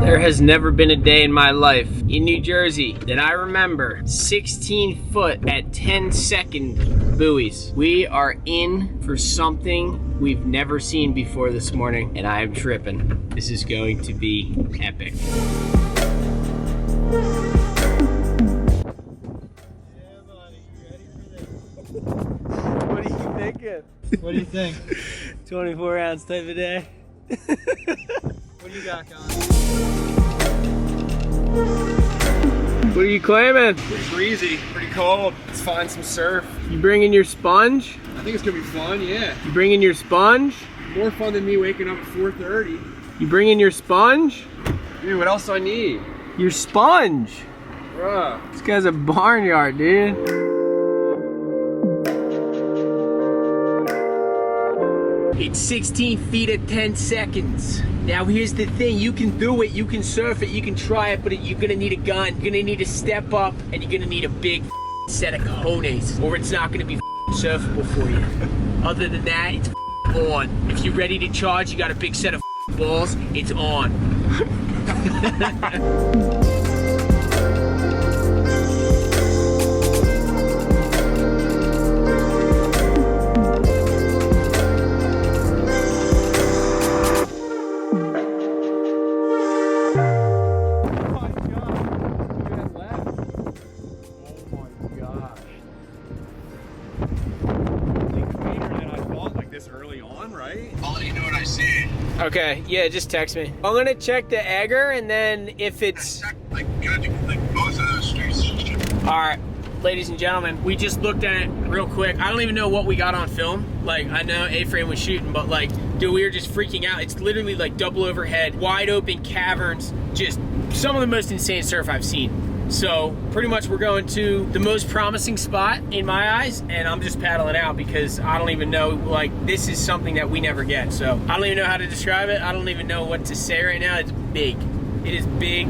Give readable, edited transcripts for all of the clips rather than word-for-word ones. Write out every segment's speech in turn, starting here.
There has never been a day in my life in New Jersey that I remember 16 foot at 10-second buoys. We are in for something we've never seen before this morning, and I am tripping. This is going to be epic. Yeah, buddy, you ready for this? What are you thinking? What do you think? 24 ounce type of day. What do you got going? What are you claiming? Pretty breezy, pretty cold. Let's find some surf. You bringing your sponge? I think it's gonna be fun, yeah. You bringing your sponge? More fun than me waking up at 4:30. You bringing your sponge? Dude, what else do I need? Your sponge. Bruh. This guy's a barnyard, dude. It's 16 feet at 10 seconds. Now here's the thing, you can do it, you can surf it, you can try it, but you're gonna need a gun, you're gonna need to step up, and you're gonna need a big set of cojones, or it's not gonna be surfable for you. Other than that, it's on. If you're ready to charge, you got a big set of balls, it's on. Okay, yeah, just text me. I'm gonna check the Egger, and then if it's... Like both of those streets. Alright, ladies and gentlemen, we just looked at it real quick. I don't even know what we got on film. Like, I know A-Frame was shooting, but like, dude, we were just freaking out. It's literally like double overhead, wide open caverns, just some of the most insane surf I've seen. So pretty much we're going to the most promising spot in my eyes, and I'm just paddling out because I don't even know, like, this is something that we never get. So I don't even know how to describe it. I don't even know what to say right now. It's big. It is big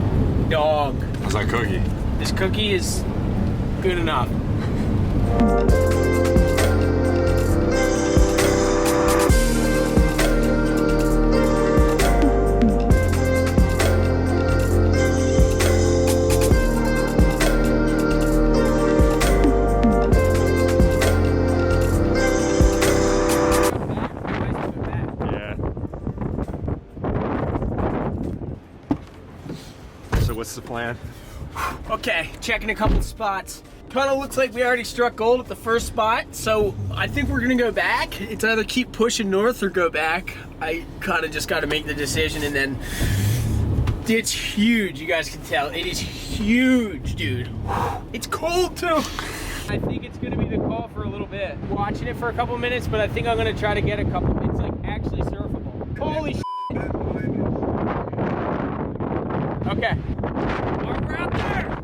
dog. How's that cookie? This cookie is good enough. What's the plan? Okay, checking a couple spots. Kind of looks like we already struck gold at the first spot, so I think we're gonna go back. It's either keep pushing north or go back. I kind of just got to make the decision, and then it's huge. You guys can tell it is huge, dude. It's cold too. I think it's gonna be the call for a little bit. Watching it for a couple minutes, but I think I'm gonna try to get a couple. It's like actually surfable. Holy shit. Okay. We're out there.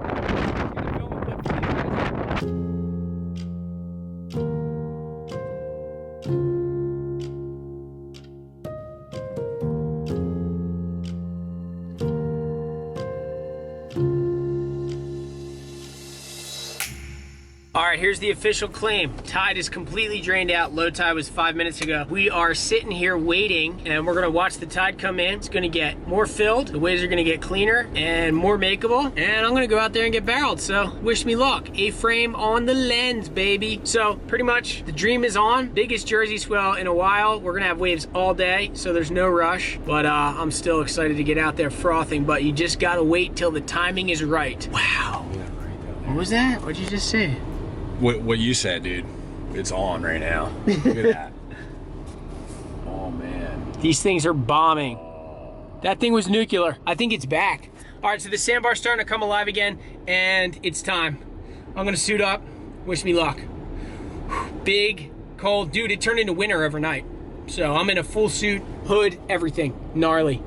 All right, here's the official claim. Tide is completely drained out. Low tide was 5 minutes ago. We are sitting here waiting, and we're gonna watch the tide come in. It's gonna get more filled. The waves are gonna get cleaner and more makeable. And I'm gonna go out there and get barreled. So wish me luck. A-frame on the lens, baby. So pretty much the dream is on. Biggest Jersey swell in a while. We're gonna have waves all day, so there's no rush. But I'm still excited to get out there frothing, but you just gotta wait till the timing is right. Wow. What was that? What'd you just say? What you said, dude. It's on right now. Look at that. Oh, man. These things are bombing. That thing was nuclear. I think it's back. All right, so the sandbar's starting to come alive again, and it's time. I'm gonna suit up. Wish me luck. Big, cold. Dude, it turned into winter overnight. So I'm in a full suit, hood, everything. Gnarly.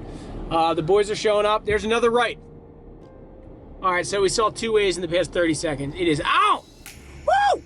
The boys are showing up. There's another right. All right, so we saw 2 waves in the past 30 seconds. It is out. Woo!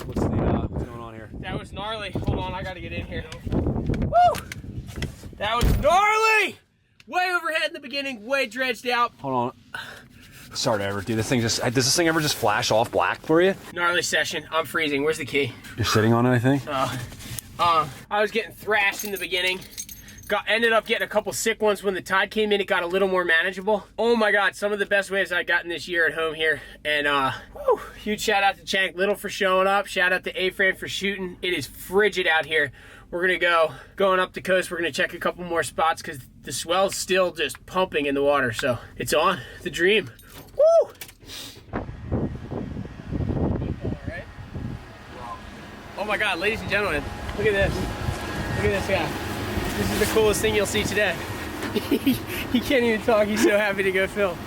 What's going on here? That was gnarly. Hold on, I gotta get in here. Woo! That was gnarly! Way overhead in the beginning, way dredged out. Hold on. Sorry, ever, dude. Does this thing ever just flash off black for you? Gnarly session. I'm freezing. Where's the key? You're sitting on it, I think. I was getting thrashed in the beginning. Ended up getting a couple sick ones when the tide came in. It got a little more manageable. Oh my God, some of the best waves I've gotten this year at home here. And whew, huge shout out to Chank Little for showing up. Shout out to A-Frame for shooting. It is frigid out here. We're gonna going up the coast. We're gonna check a couple more spots because the swell's still just pumping in the water. So it's on. The dream. Woo! Oh my God, ladies and gentlemen, look at this. Look at this guy. This is the coolest thing you'll see today. He can't even talk, he's so happy to go film.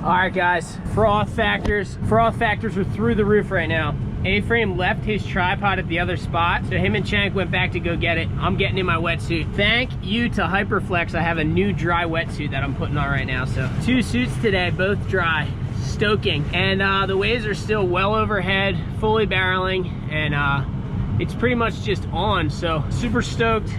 All right, guys, froth factors are through the roof right now. A-Frame left his tripod at the other spot, so him and Chank went back to go get it. I'm getting in my wetsuit. Thank you to Hyperflex, I have a new dry wetsuit that I'm putting on right now. So 2 suits today, both dry, stoking. And the waves are still well overhead, fully barreling, and it's pretty much just on, so super stoked.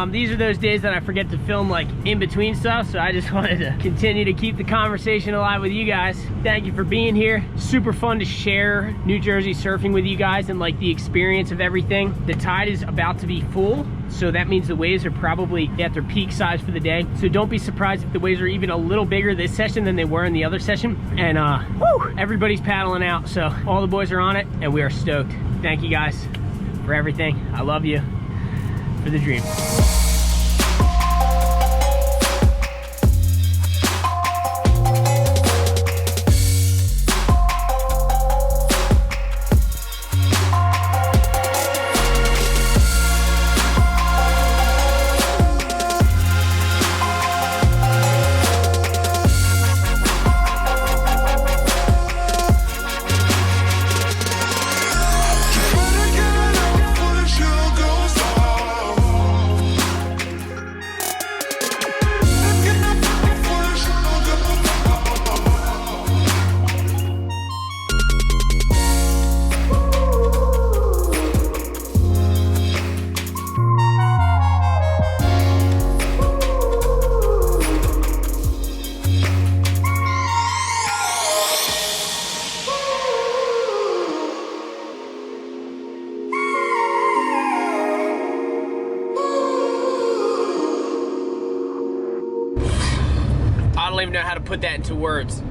These are those days that I forget to film like in between stuff, so I just wanted to continue to keep the conversation alive with you guys. Thank you for being here. Super fun to share New Jersey surfing with you guys and like the experience of everything. The tide is about to be full, so that means the waves are probably at their peak size for the day. So don't be surprised if the waves are even a little bigger this session than they were in the other session. And woo, everybody's paddling out, so all the boys are on it and we are stoked. Thank you guys for everything. I love you. For the dream. I don't even know how to put that into words.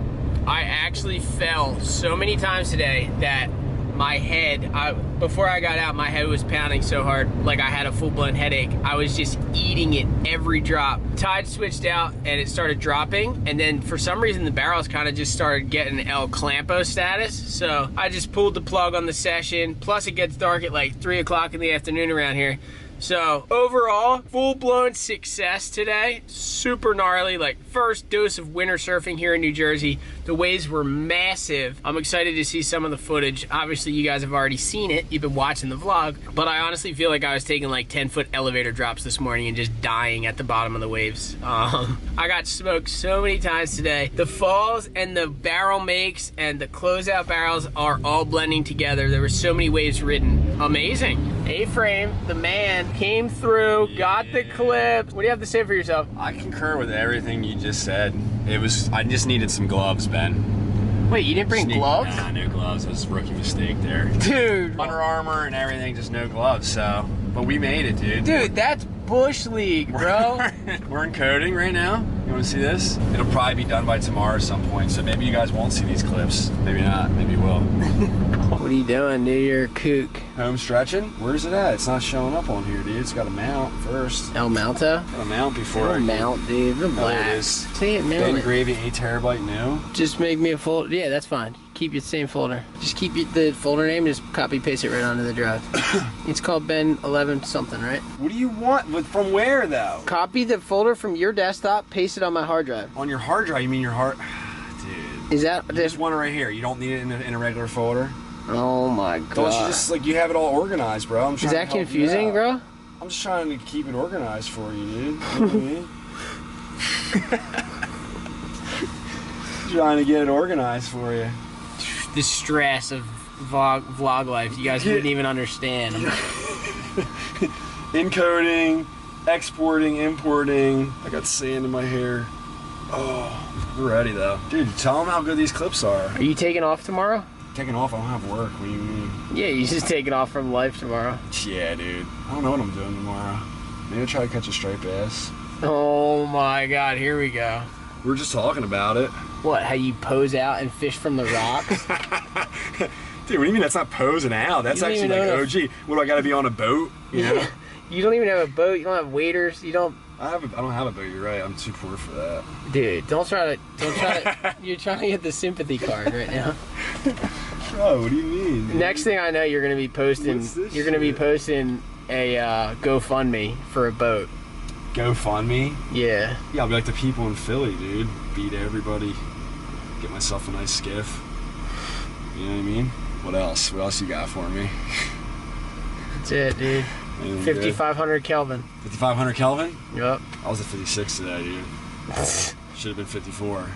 I actually fell so many times today that my head, before I got out, my head was pounding so hard, like I had a full-blown headache. I was just eating it every drop. Tide switched out and it started dropping, and then for some reason the barrels kind of just started getting El Clampo status. So I just pulled the plug on the session. Plus it gets dark at like 3 o'clock in the afternoon around here. So overall, full-blown success today. Super gnarly, like first dose of winter surfing here in New Jersey. The waves were massive. I'm excited to see some of the footage. Obviously you guys have already seen it. You've been watching the vlog, but I honestly feel like I was taking like 10-foot elevator drops this morning and just dying at the bottom of the waves. I got smoked so many times today. The falls and the barrel makes and the closeout barrels are all blending together. There were so many waves ridden. Amazing. A-Frame, the man, came through, got the clip. What do you have to say for yourself? I concur with everything you just said. I just needed some gloves, Ben. Wait, you didn't bring gloves? Nah, no gloves. That was a rookie mistake there. Dude. Under Armour and everything, just no gloves, so. But we made it, dude. Dude, that's Bush League, bro. We're encoding right now. You want to see this? It'll probably be done by tomorrow at some point, so maybe you guys won't see these clips. Maybe not. Maybe you will. What are you doing, dude? You're a kook. Home stretching? Where's it at? It's not showing up on here, dude. It's got to mount first. El Mounta? Got to mount before I mount, dude. Relax. It is. Say it, mount Ben it. Gravy 8TB new. Just make me a folder. Yeah, that's fine. Keep your same folder. Just keep the folder name. Just copy paste it right onto the drive. It's called Ben 11 something, right? What do you want? From where though? Copy the folder from your desktop. Paste it on my hard drive. On your hard drive? You mean your hard? Dude. Is that There's one right here. You don't need it in a regular folder. Oh my god. Don't you just like you have it all organized, bro? Is that confusing, bro? I'm just trying to keep it organized for you, dude. You know what I mean? Trying to get it organized for you. The stress of vlog life, you guys wouldn't even understand. Encoding, exporting, importing. I got sand in my hair. Oh, we're ready though. Dude, tell them how good these clips are. Are you taking off tomorrow? Taking off? I don't have work. What do you mean? Yeah, you just taking off from life tomorrow. Yeah, dude. I don't know what I'm doing tomorrow. Maybe I'll try to catch a striped bass. Oh my god, here we go. We were just talking about it. What, how you pose out and fish from the rocks? Dude, what do you mean that's not posing out? That's actually like OG. What, do I gotta be on a boat? You know? You don't even have a boat, you don't have waders, you don't... I don't have a boat, you're right. I'm too poor for that. Dude, don't try to, you're trying to get the sympathy card right now. Bro, what do you mean? Dude? Next thing I know, you're gonna be posting, be posting a GoFundMe for a boat. GoFundMe? Yeah. Yeah, I'll be like the people in Philly, dude. Beat everybody. Get myself a nice skiff. You know what I mean? What else? What else you got for me? That's it, dude. 5,500 Kelvin. 5,500 Kelvin? Yep. I was at 56 today, dude. Should have been 54.